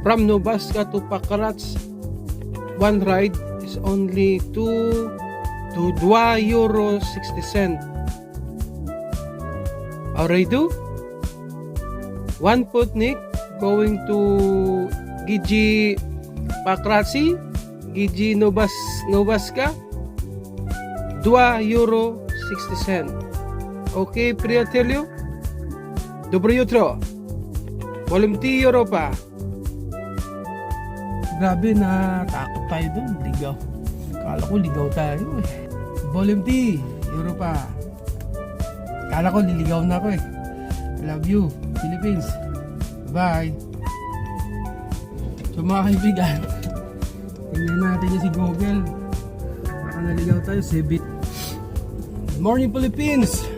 From Nubasca to Pakrac, one ride is only 2 euro 60 cent. Already? One putnik going to Gigi Pakraci, Gigi Nubasca, 2 euro 60 cent. Okay, приятелю? Доброе утро. Volunteer Europa. Grabe na takot tayo dun, ligaw. Kala ko ligaw tayo eh. Volunteer Europa. Kala ko liligaw na ako eh. I love you, Philippines. Bye. So mga kaibigan, tingnan natin yung si Google. Baka naligaw tayo, Sebit. Good morning, Philippines.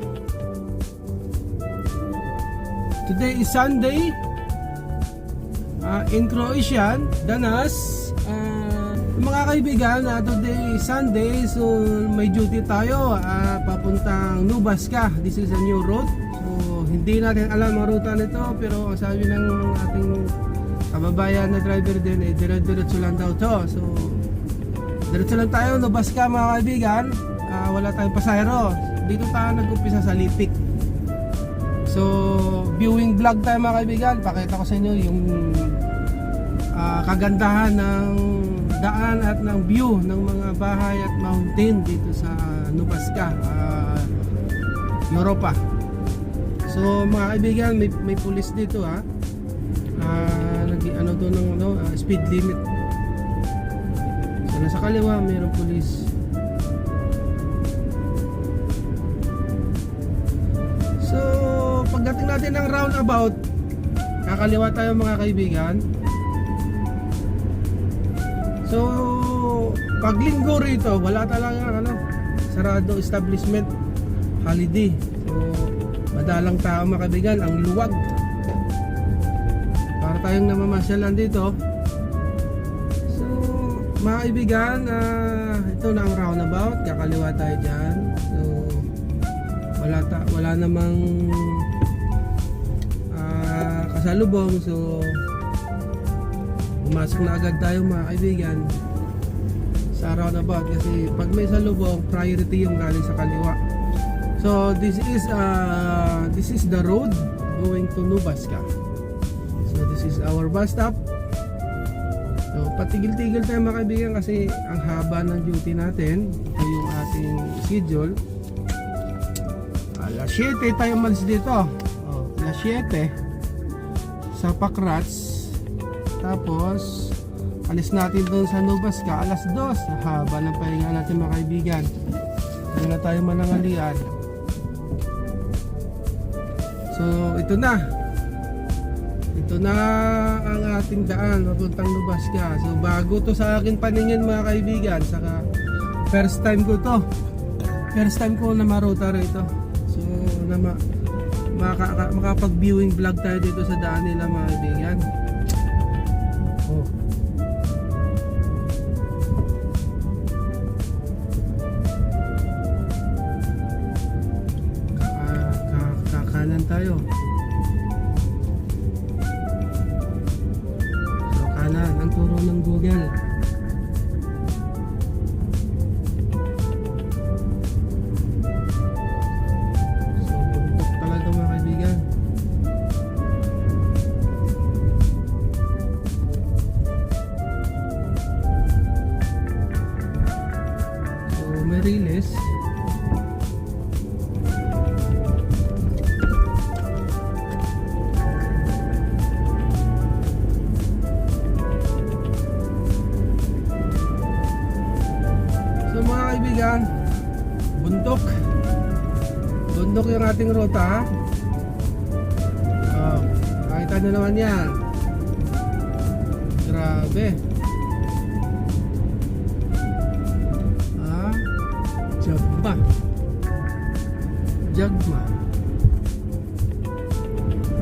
Today is Sunday. In Croatian, Danas. Mga kaibigan, today is Sunday, so may duty tayo papuntang Nubasca. This is a new road. So hindi natin alam ang ruta nito, pero sabi ng ating kababayan na driver din, dire-diretso lang daw to. So diretso lang tayo, Nubasca mga kaibigan. Wala tayong pasahero. Dito tayo nag-umpisa sa Lipik. So viewing vlog tayo mga kaibigan. Pakita ko sa inyo yung kagandahan ng daan at ng view ng mga bahay at mountain dito sa Nubasca, Europa. So mga kaibigan, may pulis dito ano to ng speed limit. So nasa kaliwa mayroong pulis. So pagdating natin ng roundabout, kakaliwa tayo mga kaibigan. So pag linggo rito, wala talaga sarado establishment, holiday. So madalang tao mga kaibigan, ang luwag. Para tayong namamasyalan dito. So mga kaibigan, ito na ang roundabout, kakaliwa tayo dyan. So wala namang kasalubong, so pumasok na agad tayo mga kaibigan sa roundabout, kasi pag may salubong, priority yung galing sa kaliwa. So this is the road going to Nubasca. So this is our bus stop. So patigil-tigil tayo mga kaibigan kasi ang haba ng duty natin. Ito yung ating schedule. Alas 7 tayo malis dito. Alas 7 sa Pakrac. Tapos alis natin doon sa Nubasca alas 2. Haba ng pahinga natin mga kaibigan. Hindi na tayo manangalian. So ito na ang ating daan papuntang Nubasca. So bago to sa akin paningin mga kaibigan, saka first time ko na maruta rito. So makapag viewing vlog tayo dito sa daan nila mga kaibigan. Kakanan tayo. So kanan ang turo ng Google. So bundok talaga mga kaibigan. So may riles. Bundok yung ating ruta. Nakita nyo naman yan. Grabe. Jagma.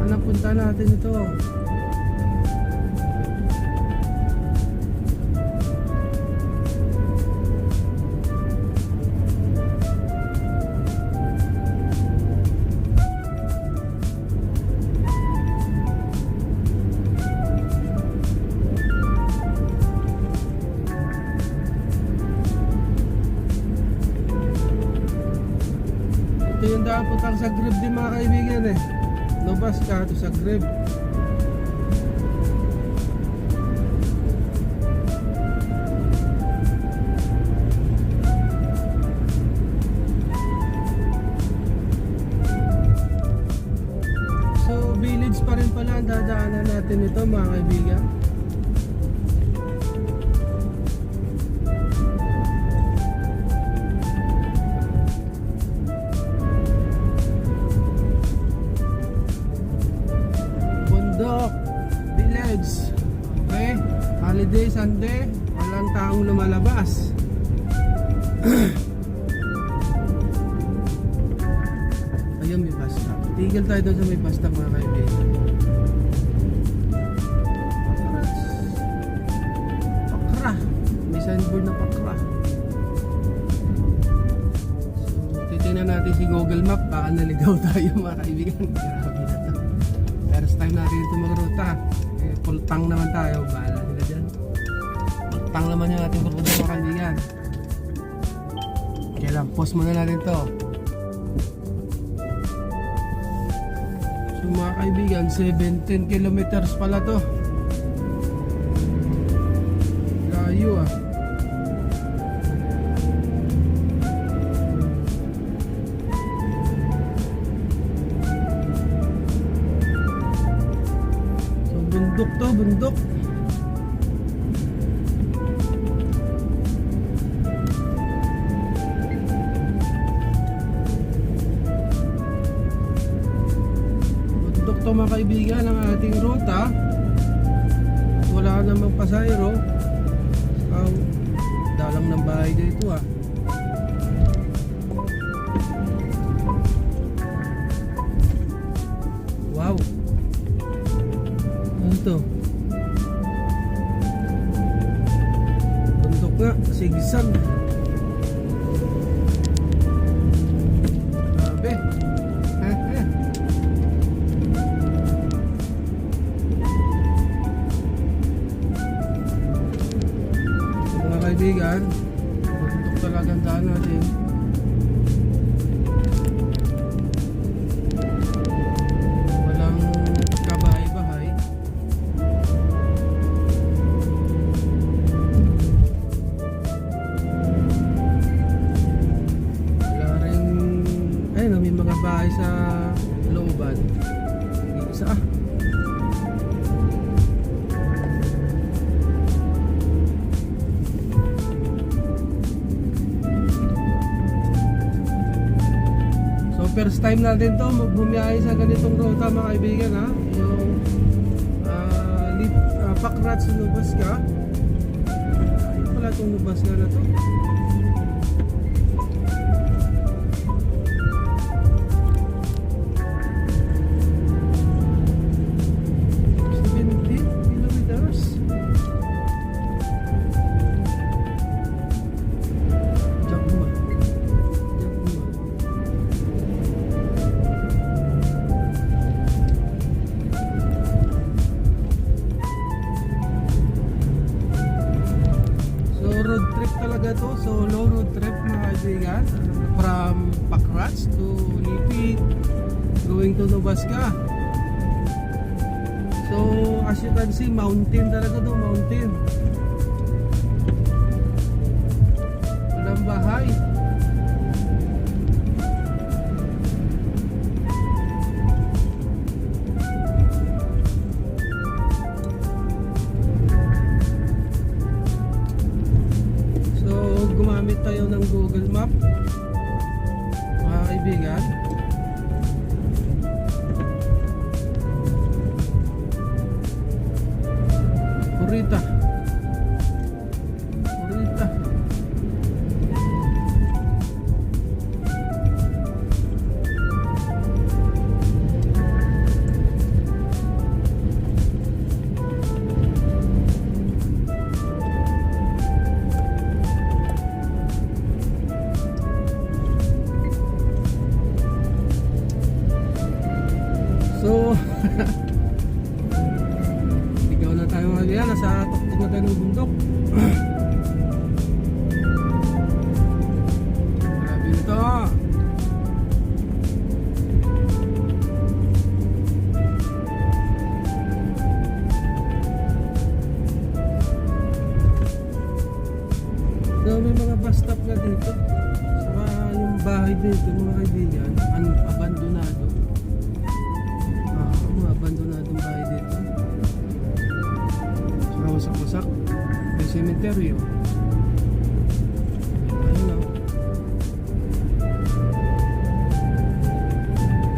Ano punta natin ito? Zagreb din mga kaibigan eh. Novaska to Zagreb. So village pa rin pala ang dadaanan natin ito mga kaibigan. Village. Okay, holiday Sunday, walang taong lumalabas. Ayun, may bus stop. Tigil tayo doon sa may bus stop mga kaibigan. Pakra. May signboard na Pakra. So titingnan natin si Google Map, baka naligaw tayo mga kaibigan. Grabe na to. First time natin ito magruta. Full tank naman tayo, bahala nila dyan. Full tank naman yung ating ruta mga kaibigan. Kaya lang, pause muna natin to. So mga kaibigan, 17 kilometers pala to. Layo ah. Bundok to, bundok. Bundok to mga kaibigan ang ating ruta. Wala namang pasayro. Dalang ng bahay dito ah. Wow. Ito bundok nga, sigsag. Grabe. Mga kaibigan, bundok talaga ang daan natin. May mga bahay sa looban. Isa ah. So first time natin to bumiyahe sa ganitong ruta mga kaibigan ha. Yung Pakrat sa Novaska. Ayun pala itong Novaska na to. Road trip talaga to, solo road trip mga kaibigan, from Pakrats to Lipi going to Novaska. So as you can see, mountain talaga to, mountain. Walang bahay. Gumamit tayo ng Google Map mga kaibigan. Kurita. So ikaw na tayo mga kaibigan, nasa tuktok na tayo ng bundok. Grabe nito. dito. Saka yung bahay dito mga kaibigan, abandonado. Abandonadong bahay dito. Saka wasak-wasak. May cemetery oh. Ayun oh.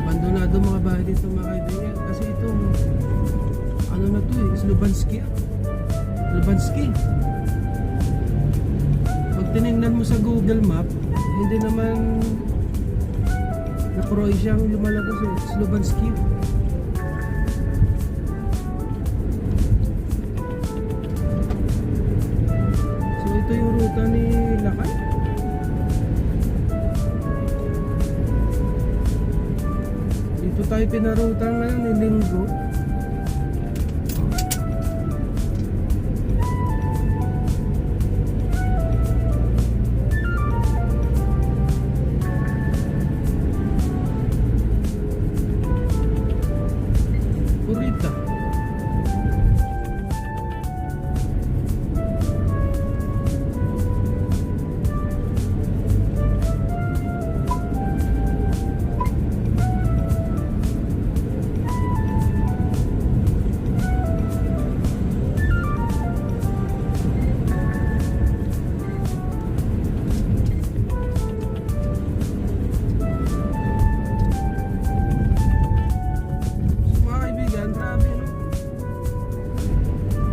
Abandonado mga bahay dito mga kaibigan. Kasi ito, ano na to eh, Lubanski. Lubanski. Pag tinignan mo sa Google Map, hindi naman na Croatia ang lumalabas eh, Lubanski. So ito yung ruta ni Lakay. Dito tayo pinaruta ngayon ni Linggo. Purita.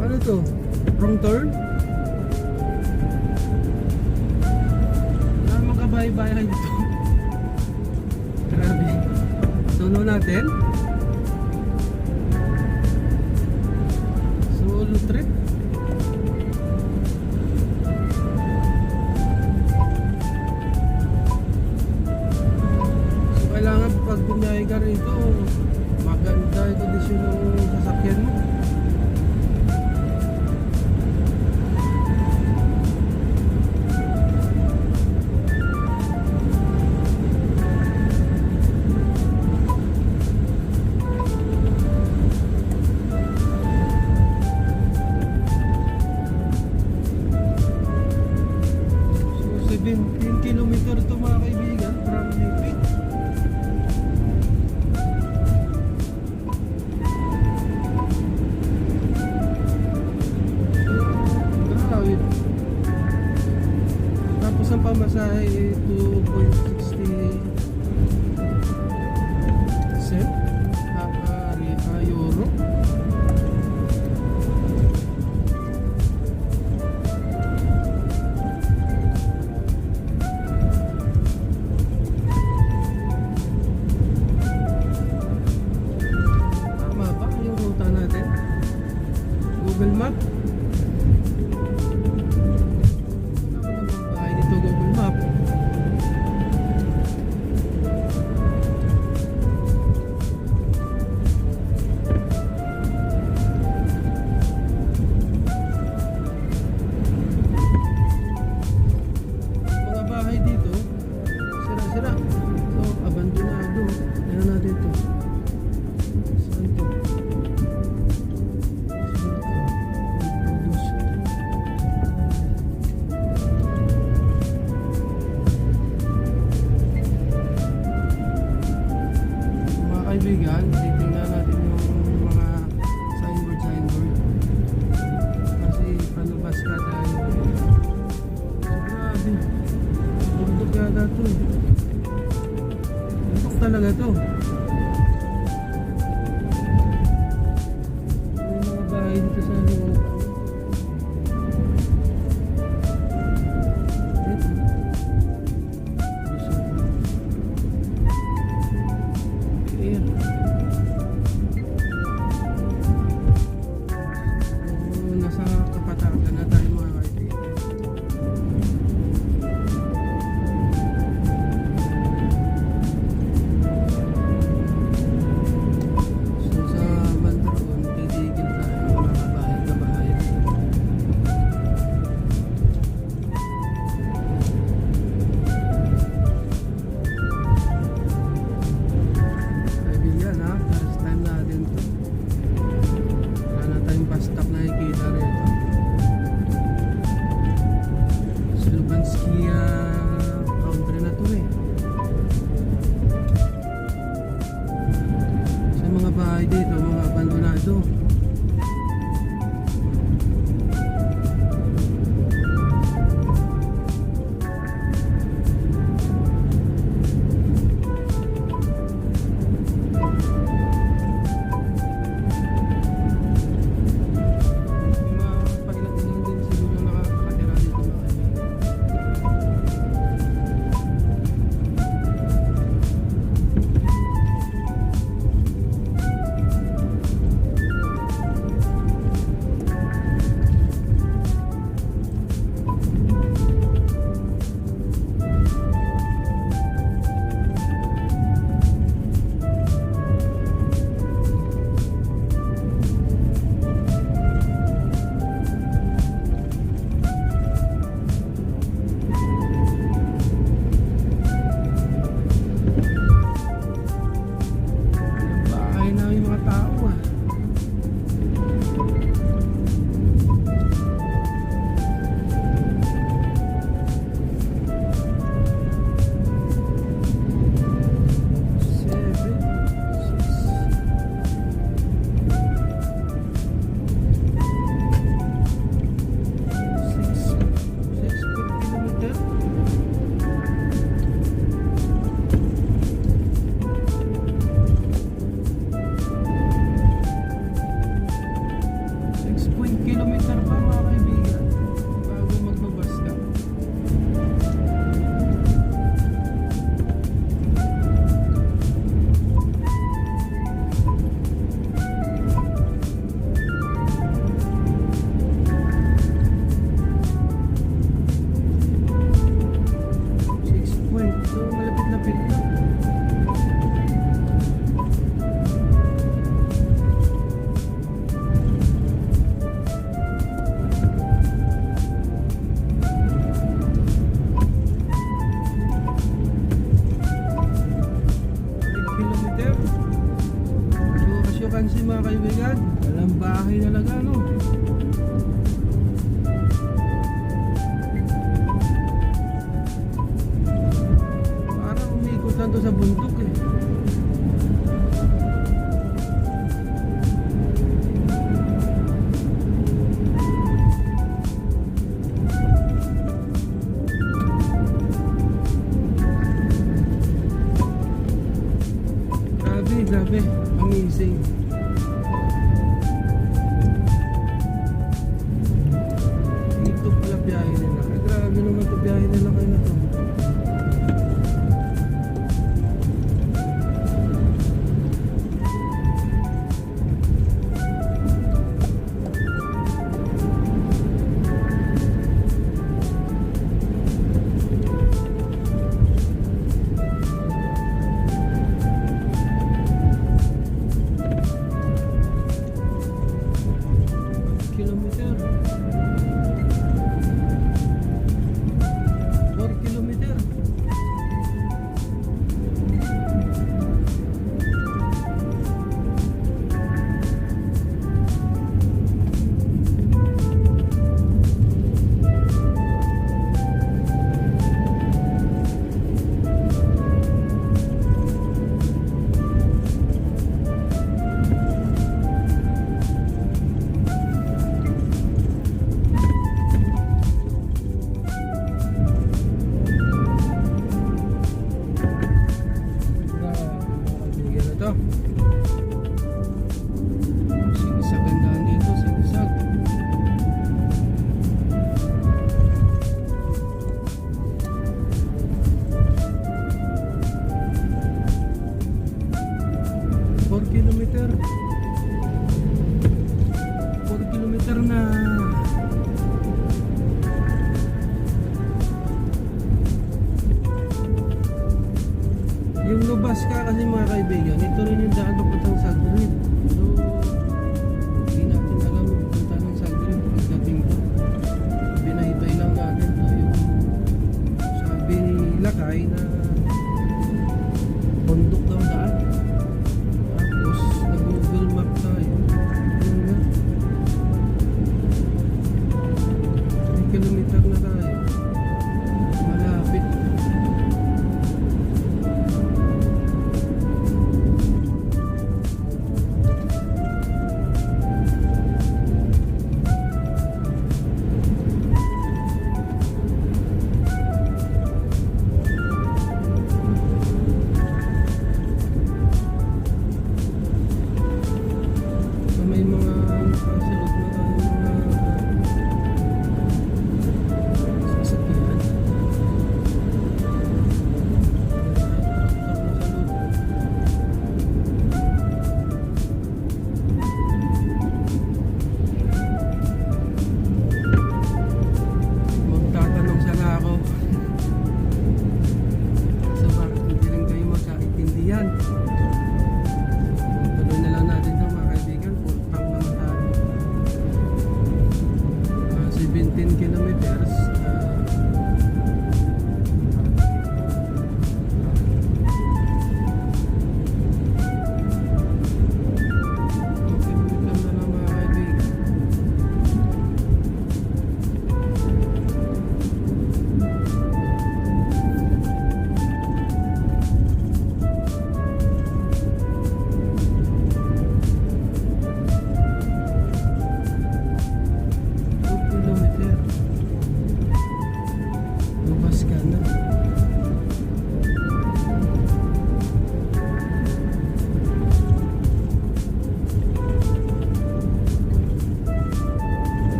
Ano to? Wrong turn? Wala magkabahay-bahay dito. Grabe. Solo natin. Solo trip. So kailangan pag bumiyahe ka rito, maganda yung kondisyon ng sasakyan mo. So 17 kilometer to mga kaibigan from Lipit. Grabe. Tapos ang pamasahe 2.60 cent euro. Tama ba yung ruta natin? Google Map. Wala ko namang bahay dito Google Map. Mga bahay dito, sira-sira. So, abandonado. Tingnan natin ito. Saan ito? piso. Pansin mga kaibigan, walang bahay talaga, no? Parang umikot lang to sa bundok eh. Grabe, amazing. Ito pala biyahe nila. Ay, grabe naman ito biyahe nila kayo na to.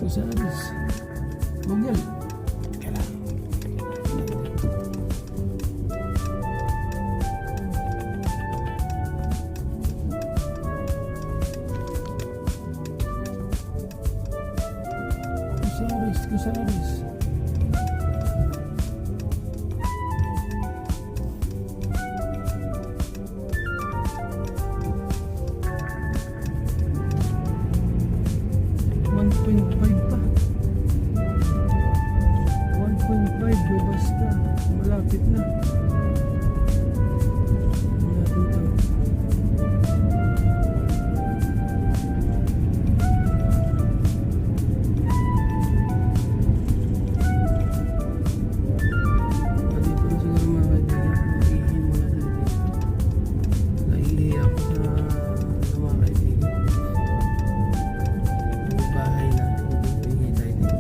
Kusaris. Huwag yan. Kailangan. Kusaris. 1.5 pa. 1.5 lubas ka. Malapit na. Natin to. Dito na siguro mga kaibigan. Iihin muna tayo dito. Naiihi ako sa mga kaibigan. Bahay na. Iihi tayo dito.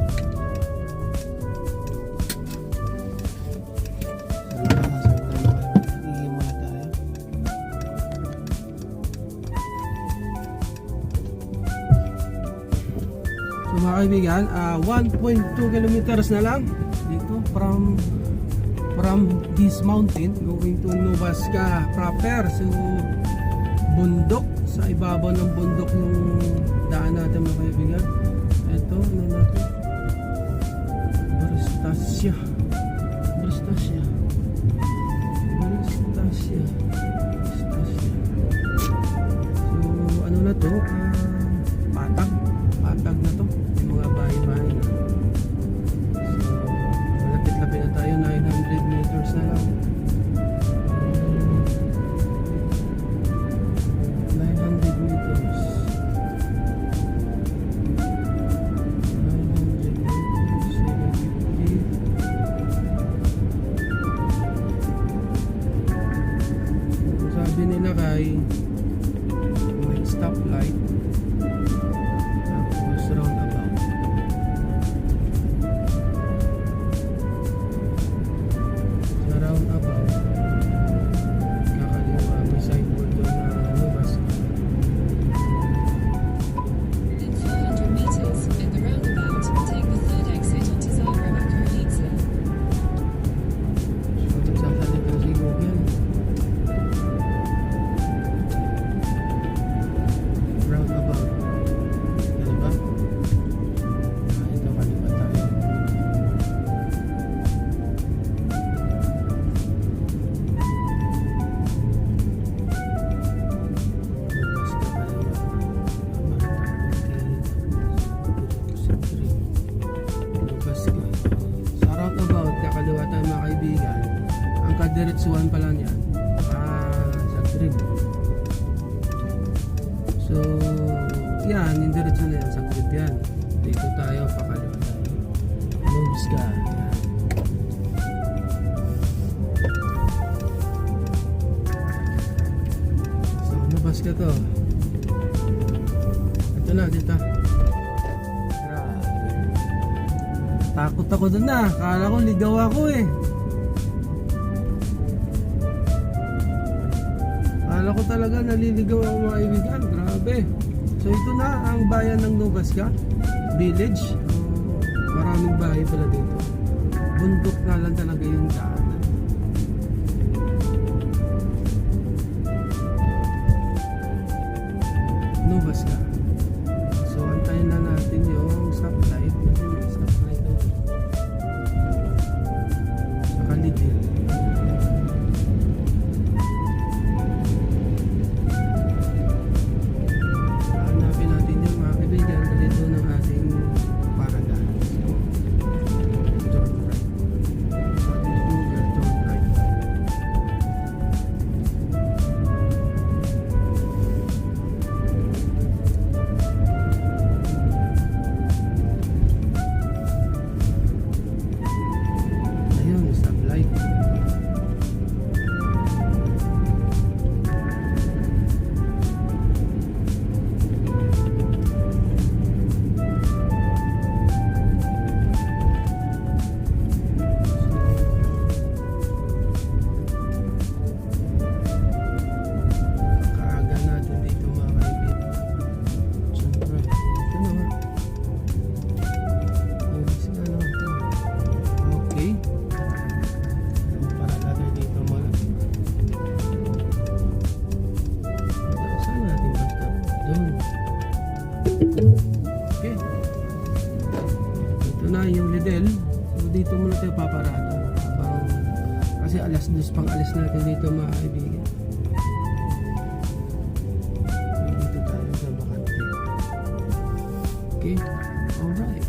So mga kaibigan, 1.2 kilometers na lang dito from this mountain going to Novaska proper. So bundok, sa ibabaw ng bundok yung daan natin mga kaibigan. Ito, ano natin? Borstasia. So ano na to? Patag na to. Yung mga bahay-bahay na. So malapit-lapit na tayo. 900 meters na lang. 900 meters. 750. Sabi nila kay may stoplight tapos roundabout. Sa roundabout kakaliwa may signboard doon na lumabas. In 400 meters, in the roundabout, take the third exit onto Zagreb Akronica. So nagsasalita si Google. Roundabout. Ano ba? Ito kaliwa tayo. Lumabas ka kaliwa. Lumabas ka. Sa roundabout, kakaliwa tayo mga kaibigan. Ang kadiretsuhan pa lang yan. Sa trip. So, yan, yung diretso na yan, sa trip yan. Dito tayo, pakaliwa tayo. Moves ka. Yan. So, nabas ka to. Ito na, dito. Grabe. Takot ako dun na. Kala ko ligaw ako eh. Kala ko talaga naliligaw ako mga kaibigan. Grabe. So ito na ang bayan ng Novaska Village. Maraming bahay pala dito. Bundok na lang talaga yung daanan. Novaska. So antayin na natin yung stoplight. Kasi may stoplight doon. Sa Kalidil. Hanapin natin yung mga kaibigan dito ng ating paradahan. So, turn right. Sabi ni Google, turn right. na yung Lidl. So dito muna tayo paparada. Kasi alas 2 pang alis natin dito mga kaibigan. Dito tayo sa bakante. Okay, alright.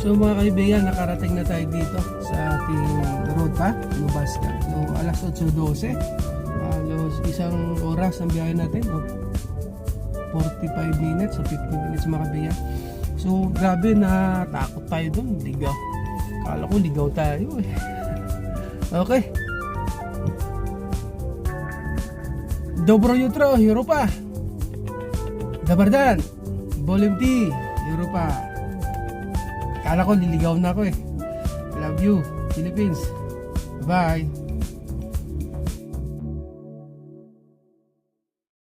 So mga kaibigan, nakarating na tayo dito sa ating ruta, Nubasca. So alas 8:12, halos isang oras ang biyahe natin, 45 minutes o 50 minutes mga kaibigan. So grabe, na takot tayo dun, ligaw. Kala ko ligaw tayo eh. Okay. Dobro jutro, Europa. Dabardan, Bolimti, Europa. Kala ko liligaw na ako eh. I love you, Philippines. Bye.